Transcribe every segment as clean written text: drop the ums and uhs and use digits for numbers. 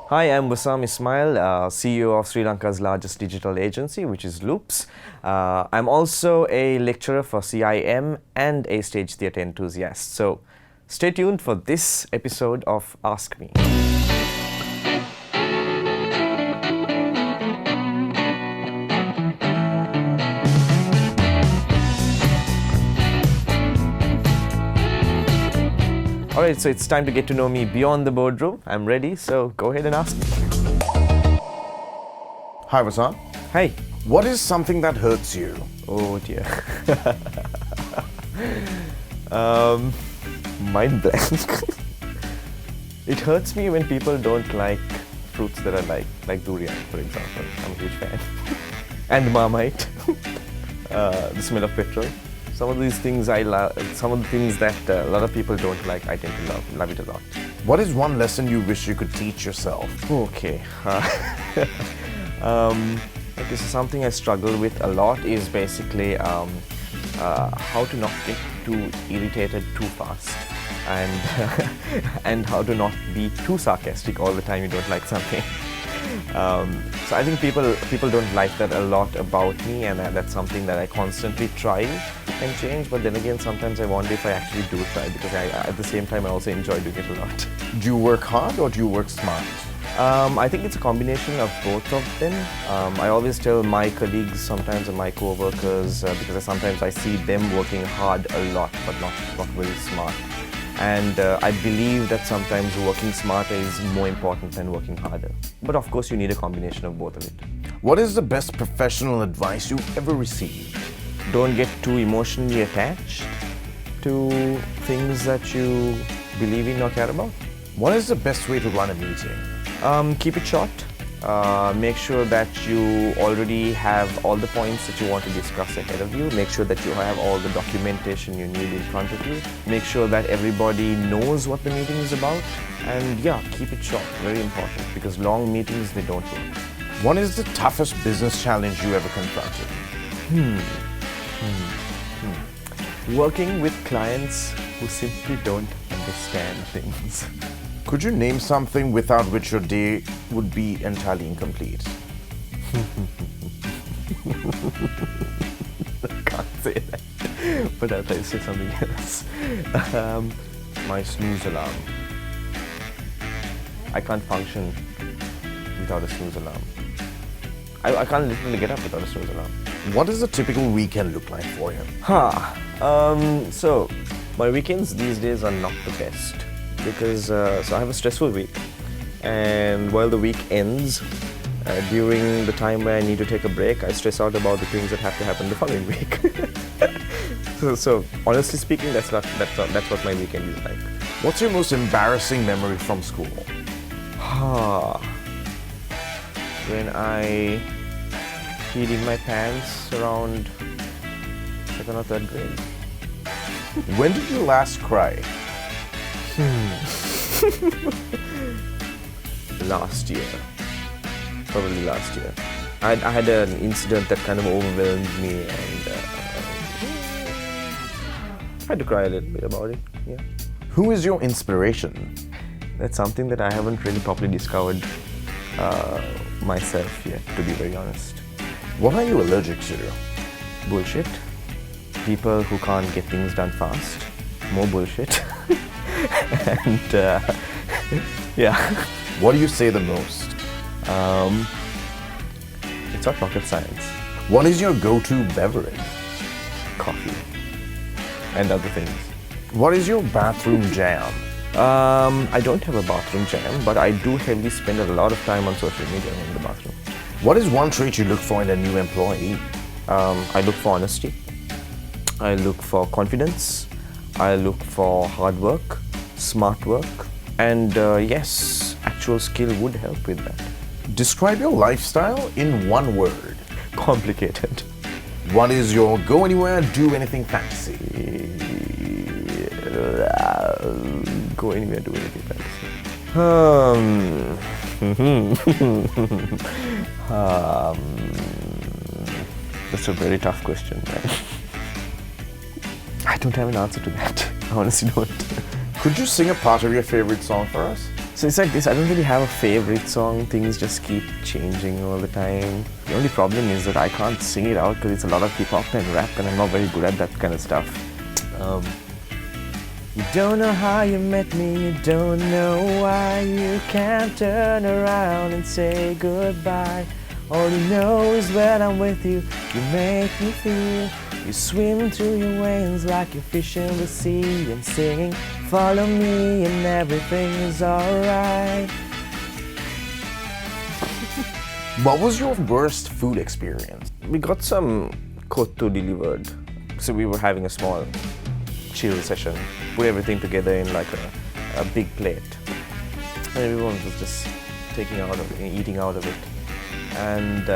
Hi, I'm Wasaam Ismail, CEO of Sri Lanka's largest digital agency, which is Loops. I'm also a lecturer for CIM and a stage theatre enthusiast. So stay tuned for this episode of Ask Me. Alright, so it's time to get to know me beyond the boardroom. I'm ready, so go ahead and ask me. Hi, Vasami. Hi. What is something that hurts you? Oh dear. Mind blank. It hurts me when people don't like fruits that I like durian, for example. I'm a huge fan. And Marmite. The smell of petrol. Some of these things I love, some of the things that a lot of people don't like, I tend to love it a lot. What is one lesson you wish you could teach yourself? Okay. Okay, so something I struggle with a lot is basically how to not get too irritated too fast, and and how to not be too sarcastic all the time you don't like something. So I think people don't like that a lot about me, and that's something that I constantly try and change. But then again, sometimes I wonder if I actually do try, because at the same time I also enjoy doing it a lot. Do you work hard or do you work smart? I think it's a combination of both of them. I always tell my colleagues sometimes and my co-workers, because sometimes I see them working hard a lot but not very smart. And I believe that sometimes working smarter is more important than working harder. But of course you need a combination of both of it. What is the best professional advice you've ever received? Don't get too emotionally attached to things that you believe in or care about. What is the best way to run a meeting? Keep it short. Make sure that you already have all the points that you want to discuss ahead of you. Make sure that you have all the documentation you need in front of you. Make sure that everybody knows what the meeting is about. And yeah, keep it short, very important, because long meetings, they don't work. What is the toughest business challenge you ever confronted? Working with clients who simply don't understand things. Could you name something without which your day would be entirely incomplete? I can't say that, but I'll try to say something else. My snooze alarm. I can't function without a snooze alarm. I can't literally get up without a snooze alarm. What does a typical weekend look like for you? So my weekends these days are not the best, because so I have a stressful week, and while the week ends, during the time where I need to take a break, I stress out about the things that have to happen the following week. so honestly speaking, that's what my weekend is like. What's your most embarrassing memory from school? When I peed in my pants around 2nd or 3rd grade. When did you last cry? Last year. Probably last year. I had an incident that kind of overwhelmed me, and I had to cry a little bit about it. Yeah. Who is your inspiration? That's something that I haven't really properly discovered myself yet, to be very honest. What are you allergic to? Bullshit. People who can't get things done fast. More bullshit. And yeah. What do you say the most? It's not rocket science. What is your go-to beverage? Coffee. And other things. What is your bathroom jam? I don't have a bathroom jam, but I do heavily spend a lot of time on social media in the bathroom. What is one trait you look for in a new employee? I look for honesty. I look for confidence. I look for hard work, smart work, and yes, actual skill would help with that. Describe your lifestyle in one word. Complicated. What is your go anywhere, do anything fantasy? Go anywhere, do anything fantasy. That's a very tough question, right? I don't have an answer to that. I honestly don't. Could you sing a part of your favorite song for us? So it's like this, I don't really have a favorite song, things just keep changing all the time. The only problem is that I can't sing it out because it's a lot of hip hop and rap and I'm not very good at that kind of stuff. You don't know how you met me, you don't know why you can't turn around and say goodbye. All you know is when I'm with you, you make me feel. You swim through your veins like a fish in the sea and singing, follow me and everything is alright. What was your worst food experience? We got some kottu delivered. So we were having a small chill session. Put everything together in like a big plate. And everyone was just taking out of it, eating out of it. And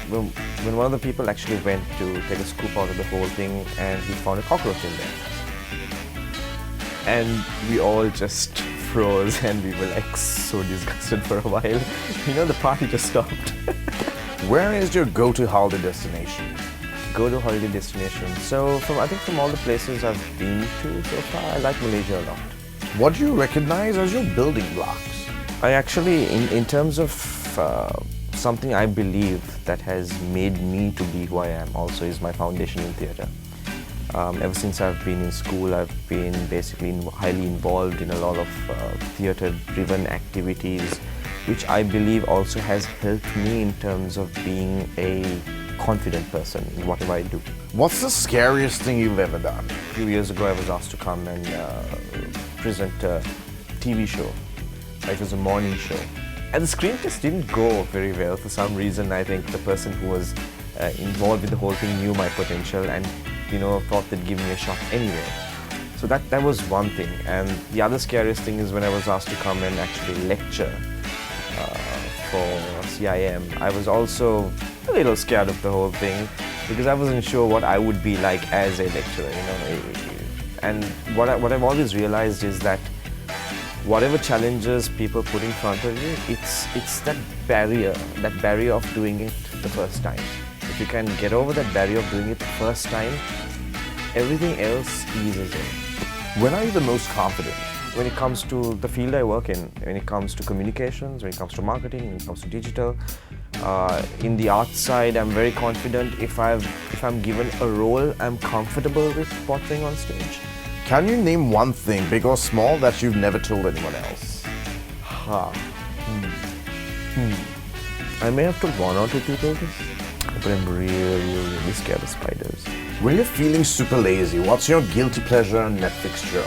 when one of the people actually went to take a scoop out of the whole thing and he found a cockroach in there. And we all just froze and we were like so disgusted for a while. You know, the party just stopped. Where is your go-to holiday destination? Go-to holiday destination. So I think from all the places I've been to so far, I like Malaysia a lot. What do you recognize as your building blocks? I actually, in terms of something I believe that has made me to be who I am also is my foundation in theatre. Ever since I've been in school, I've been basically highly involved in a lot of theatre-driven activities, which I believe also has helped me in terms of being a confident person in whatever I do. What's the scariest thing you've ever done? A few years ago, I was asked to come and present a TV show. It was a morning show. And the screen test didn't go very well. For some reason, I think the person who was involved with the whole thing knew my potential and, you know, thought they'd give me a shot anyway. So that was one thing. And the other scariest thing is when I was asked to come and actually lecture for CIM. I was also a little scared of the whole thing because I wasn't sure what I would be like as a lecturer, you know. And what I've always realized is that whatever challenges people put in front of you, it's that barrier of doing it the first time. If you can get over that barrier of doing it the first time, everything else eases in. When are you the most confident? When it comes to the field I work in, when it comes to communications, when it comes to marketing, when it comes to digital, in the art side, I'm very confident. If I'm given a role I'm comfortable with portraying on stage. Can you name one thing, big or small, that you've never told anyone else? I may have told one or two people this, but I'm really scared of spiders. When you're feeling super lazy, what's your guilty pleasure Netflix show?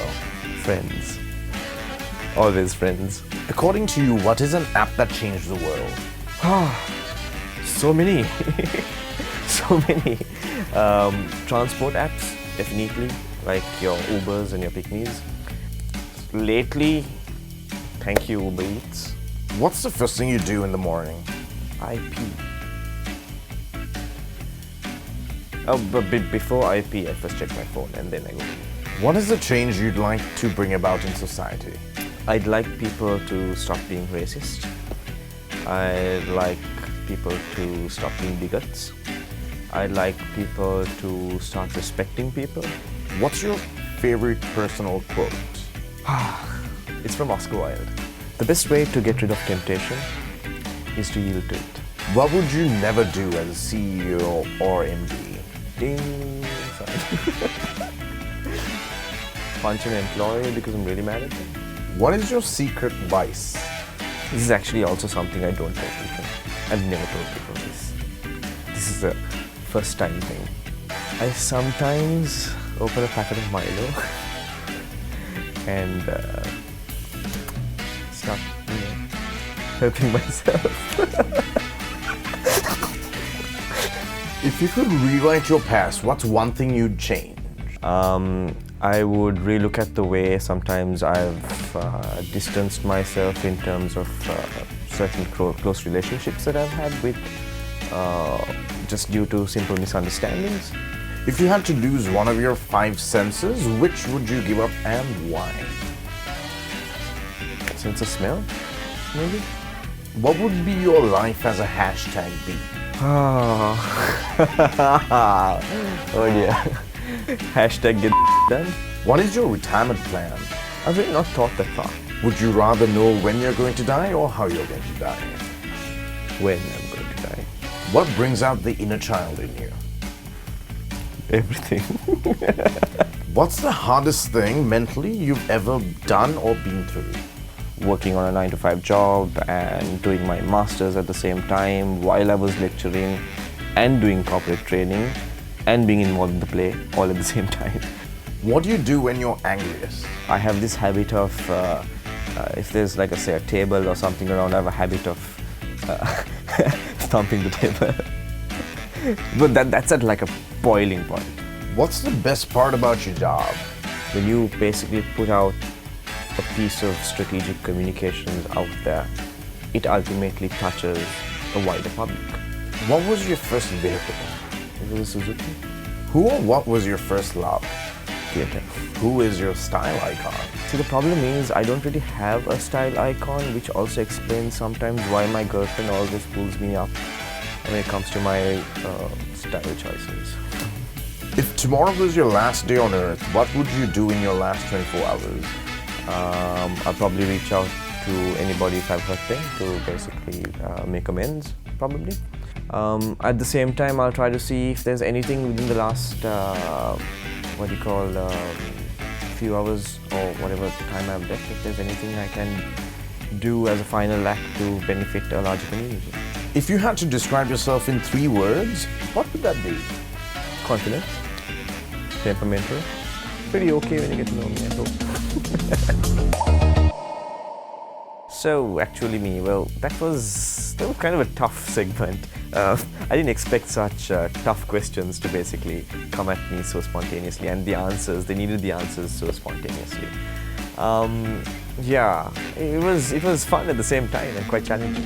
Friends. Always Friends. According to you, what is an app that changed the world? So many. So many. Transport apps, definitely. Like your Ubers and your Picnics. Lately, thank you Uber Eats. What's the first thing you do in the morning? I pee. But before I pee, I first check my phone and then I go pee. What is the change you'd like to bring about in society? I'd like people to stop being racist. I'd like people to stop being bigots. I'd like people to start respecting people. What's your favorite personal quote? It's from Oscar Wilde. The best way to get rid of temptation is to yield to it. What would you never do as a CEO or MD? Ding. Sorry. Punch an employee because I'm really mad at them. What is your secret vice? This is actually also something I don't tell people. I've never told people this. This is the first time thing. I sometimes open a packet of Milo and start, helping myself. If you could rewrite your past, what's one thing you'd change? I would relook at the way sometimes I've distanced myself in terms of certain close relationships that I've had with just due to simple misunderstandings. If you had to lose one of your 5 senses, which would you give up and why? Sense of smell, maybe? What would be your life as a hashtag be? Oh dear. Hashtag get done. What is your retirement plan? I've really not thought that far. Would you rather know when you're going to die or how you're going to die? When I'm going to die. What brings out the inner child in you? Everything. What's the hardest thing mentally you've ever done or been through? Working on a 9-to-5 job and doing my masters at the same time while I was lecturing and doing corporate training and being involved in the play all at the same time. What do you do when you're angriest? I have this habit of, if there's like a table or something around, I have a habit of stomping the table. But that's at like a boiling point. What's the best part about your job? When you basically put out a piece of strategic communications out there, it ultimately touches a wider public. What was your first vehicle? It was a Suzuki. Who or what was your first love? Theatre. Who is your style icon? See, the problem is I don't really have a style icon, which also explains sometimes why my girlfriend always pulls me up when it comes to my style choices. If tomorrow was your last day on earth, what would you do in your last 24 hours? I'll probably reach out to anybody if I've hurt them to basically make amends, probably. At the same time, I'll try to see if there's anything within the last, few hours or whatever time I've left, if there's anything I can do as a final act to benefit a larger community. If you had to describe yourself in 3 words, what would that be? Confident, temperamental, pretty okay when you get to know me, I hope. So, actually me, well, that was kind of a tough segment. I didn't expect such tough questions to basically come at me so spontaneously, and they needed the answers so spontaneously. Yeah, it was fun at the same time and quite challenging.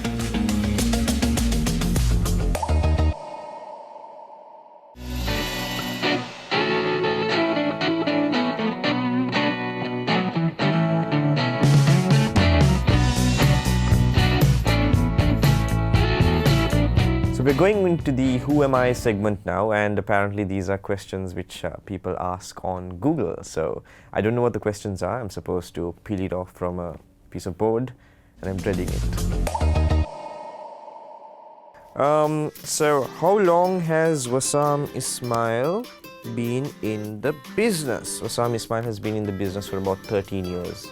So we're going into the Who Am I segment now, and apparently these are questions which people ask on Google. So I don't know what the questions are. I'm supposed to peel it off from a piece of board, and I'm dreading it. So how long has Wasaam Ismail been in the business? Wasaam Ismail has been in the business for about 13 years.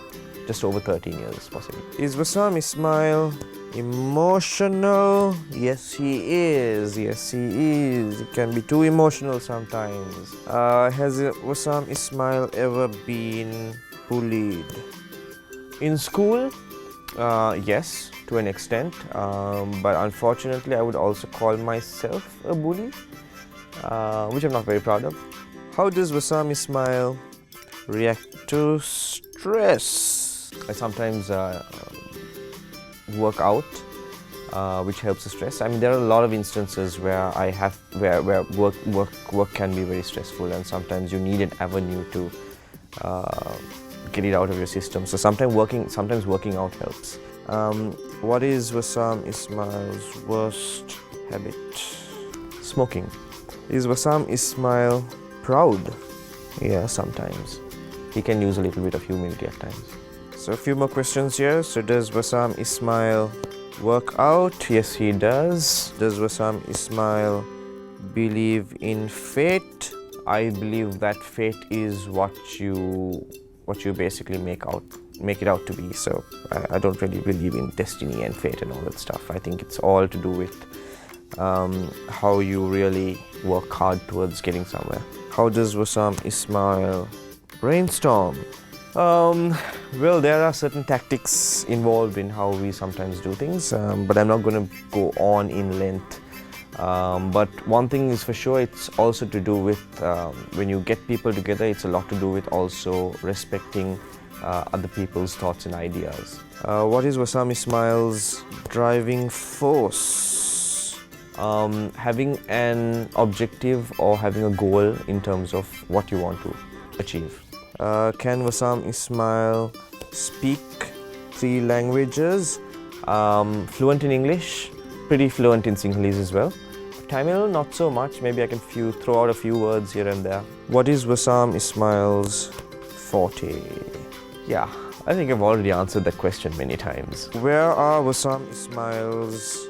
Just over 13 years, possibly. Is Wasaam Ismail emotional? Yes, he is. Yes, he is. He can be too emotional sometimes. Has Wasaam Ismail ever been bullied? In school? Yes, to an extent. But unfortunately, I would also call myself a bully, which I'm not very proud of. How does Wasaam Ismail react to stress? I sometimes work out, which helps the stress. I mean, there are a lot of instances where work can be very stressful, and sometimes you need an avenue to get it out of your system. So sometimes working out helps. What is Wasaam Ismail's worst habit? Smoking. Is Wasaam Ismail proud? Yeah, sometimes. He can use a little bit of humility at times. So a few more questions here. So does Wasaam Ismail work out? Yes, he does. Does Wasaam Ismail believe in fate? I believe that fate is what you basically make it out to be. So I don't really believe in destiny and fate and all that stuff. I think it's all to do with how you really work hard towards getting somewhere. How does Wasaam Ismail brainstorm? Well, there are certain tactics involved in how we sometimes do things, but I'm not going to go on in length. But one thing is for sure, it's also to do with when you get people together, it's a lot to do with also respecting other people's thoughts and ideas. What is Wasaam Ismail's driving force? Having an objective or having a goal in terms of what you want to achieve. Can Wasaam Ismail speak 3 languages? Fluent in English, pretty fluent in Sinhalese as well. Tamil, not so much. Maybe I can throw out a few words here and there. What is Wasaam Ismail's forte? Yeah, I think I've already answered that question many times. Where are Wasaam Ismail's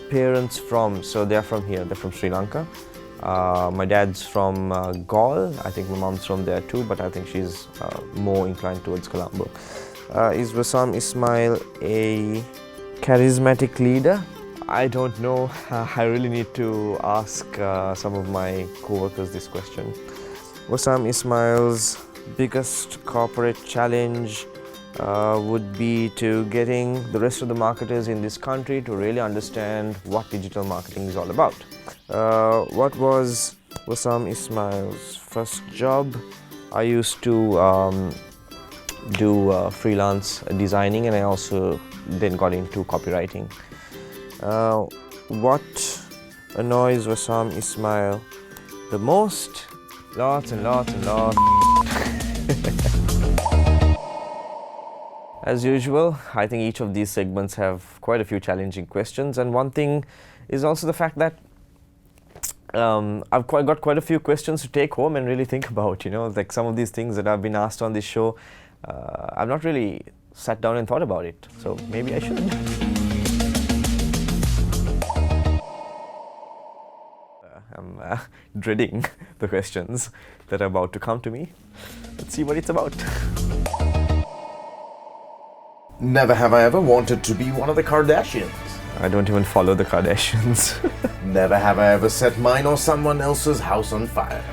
parents from? So they're from here, they're from Sri Lanka. My dad's from Gaul. I think my mom's from there too, but I think she's more inclined towards Colombo. Is Wasaam Ismail a charismatic leader? I don't know. I really need to ask some of my co-workers this question. Wasaam Ismail's biggest corporate challenge would be to getting the rest of the marketers in this country to really understand what digital marketing is all about. What was Wasaam Ismail's first job? I used to do freelance designing, and I also then got into copywriting. What annoys Wasaam Ismail the most? Lots and lots and lots. As usual, I think each of these segments have quite a few challenging questions, and one thing is also the fact that I've got quite a few questions to take home and really think about, like some of these things that I've been asked on this show. I've not really sat down and thought about it, so maybe I should. I'm dreading the questions that are about to come to me. Let's see what it's about. Never have I ever wanted to be one of the Kardashians. I don't even follow the Kardashians. Never have I ever set mine or someone else's house on fire.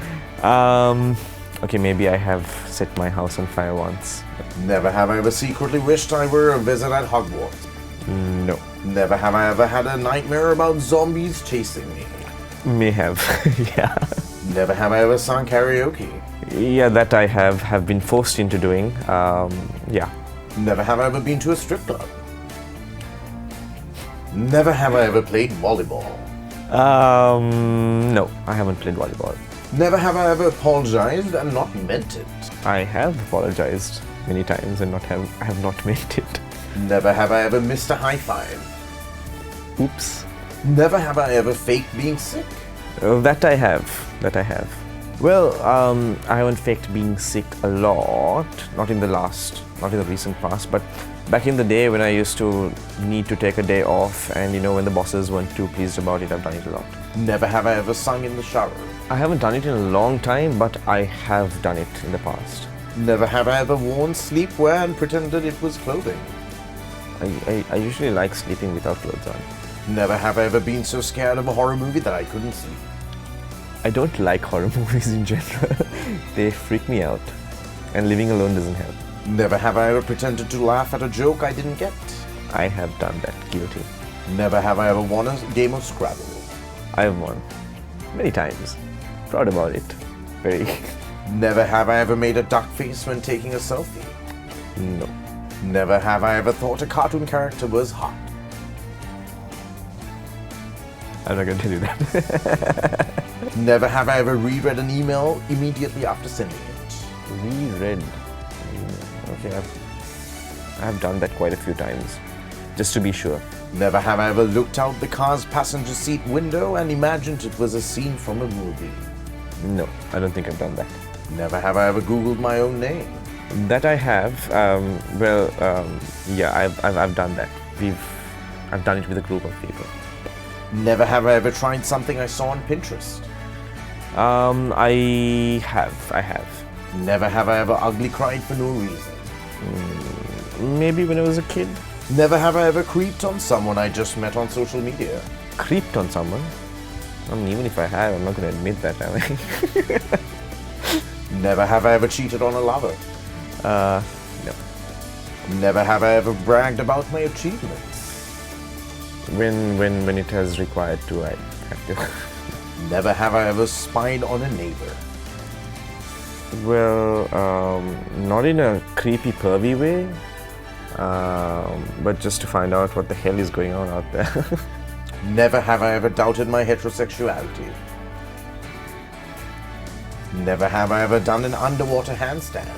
Okay, maybe I have set my house on fire once. Never have I ever secretly wished I were a visit at Hogwarts. No. Never have I ever had a nightmare about zombies chasing me. May have, yeah. Never have I ever sung karaoke. Yeah, that I have been forced into doing, yeah. Never have I ever been to a strip club. Never have I ever played volleyball. No, I haven't played volleyball. Never have I ever apologized and not meant it. I have apologized many times and I have not meant it. Never have I ever missed a high five. Oops. Never have I ever faked being sick. That I have. Well, I haven't faked being sick a lot, not in the recent past, but back in the day when I used to need to take a day off and when the bosses weren't too pleased about it, I've done it a lot. Never have I ever sung in the shower. I haven't done it in a long time, but I have done it in the past. Never have I ever worn sleepwear and pretended it was clothing. I usually like sleeping without clothes on. Never have I ever been so scared of a horror movie that I couldn't sleep. I don't like horror movies in general. They freak me out. And living alone doesn't help. Never have I ever pretended to laugh at a joke I didn't get. I have done that. Guilty. Never have I ever won a game of Scrabble. I have won. Many times. Proud about it. Very. Never have I ever made a duck face when taking a selfie. No. Never have I ever thought a cartoon character was hot. I'm not going to tell you that. Never have I ever reread an email immediately after sending it. Reread? Okay, I have done that quite a few times, just to be sure. Never have I ever looked out the car's passenger seat window and imagined it was a scene from a movie. No, I don't think I've done that. Never have I ever Googled my own name. That I have. Yeah, I've done that. I've done it with a group of people. Never have I ever tried something I saw on Pinterest. I have. Never have I ever ugly cried for no reason. Maybe when I was a kid. Never have I ever creeped on someone I just met on social media. Creeped on someone? I mean, even if I have, I'm not going to admit that, am I? Never have I ever cheated on a lover. No. Never have I ever bragged about my achievements. When it has required to, I have to. Never have I ever spied on a neighbor. Well, not in a creepy, pervy way, but just to find out what the hell is going on out there. Never have I ever doubted my heterosexuality. Never have I ever done an underwater handstand.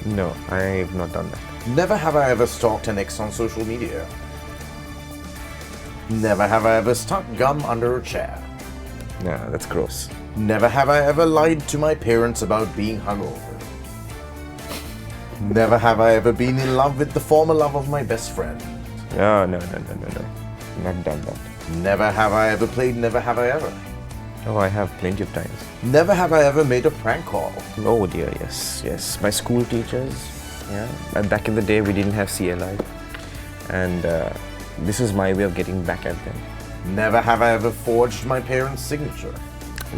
No, I've not done that. Never have I ever stalked an ex on social media. Never have I ever stuck gum under a chair. No, that's gross. Never have I ever lied to my parents about being hungover. Never have I ever been in love with the former love of my best friend. No. Not done that. Never have I ever played Never Have I Ever. Oh, I have plenty of times. Never have I ever made a prank call. Oh dear, yes. My school teachers, yeah. And back in the day, we didn't have CLI. And this is my way of getting back at them. Never have I ever forged my parents' signature.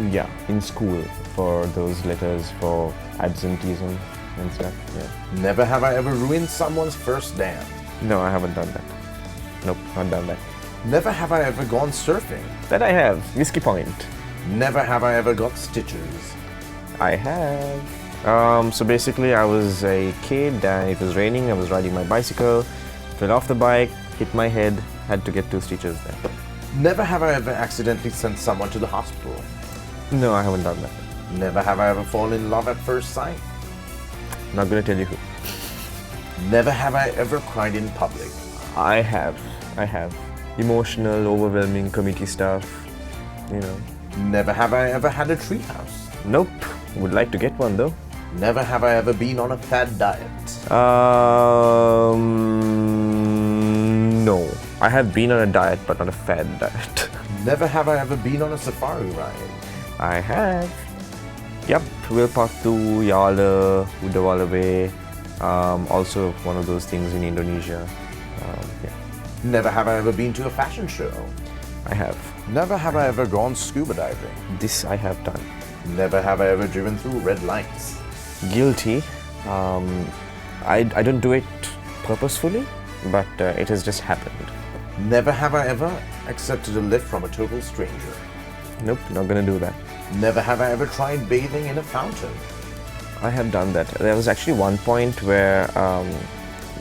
Yeah, in school for those letters for absenteeism and stuff, yeah. Never have I ever ruined someone's first dance. No, I haven't done that. Nope, not done that. Never have I ever gone surfing. That I have. Whiskey Point. Never have I ever got stitches. I have. So basically, I was a kid and it was raining. I was riding my bicycle, fell off the bike, hit my head, had to get 2 stitches there. Never have I ever accidentally sent someone to the hospital. No, I haven't done that. Never have I ever fallen in love at first sight. Not gonna tell you who. Never have I ever cried in public. I have. Emotional, overwhelming committee stuff, you know. Never have I ever had a treehouse. Nope. Would like to get one though. Never have I ever been on a fad diet. No. I have been on a diet, but not a fad diet. Never have I ever been on a safari ride. I have. Yep. Wilpattu, Yala, Udawalawe. Also one of those things in Indonesia. Yeah. Never have I ever been to a fashion show. I have. Never have I ever gone scuba diving. This I have done. Never have I ever driven through red lights. Guilty. I don't do it purposefully, but it has just happened. Never have I ever accepted a lift from a total stranger. Nope, not gonna do that. Never have I ever tried bathing in a fountain. I have done that. There was actually one point where I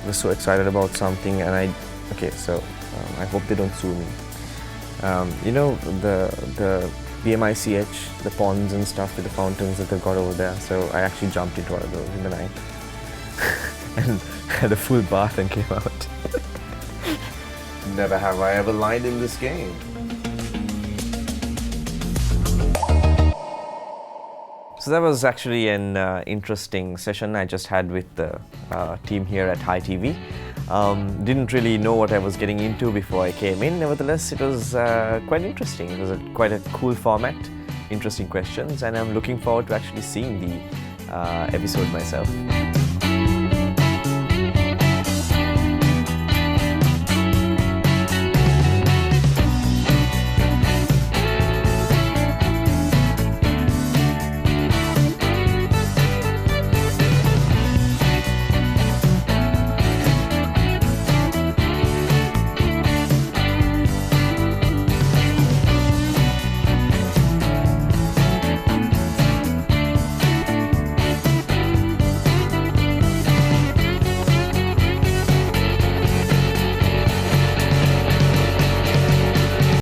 was so excited about something and I hope they don't sue me. You know the BMICH, the ponds and stuff with the fountains that they've got over there. So I actually jumped into one of those in the night and had a full bath and came out. Never have I ever lied in this game. So that was actually an interesting session I just had with the team here at Hi TV. Didn't really know what I was getting into before I came in. Nevertheless, it was quite interesting. It was quite a cool format, interesting questions, and I'm looking forward to actually seeing the episode myself.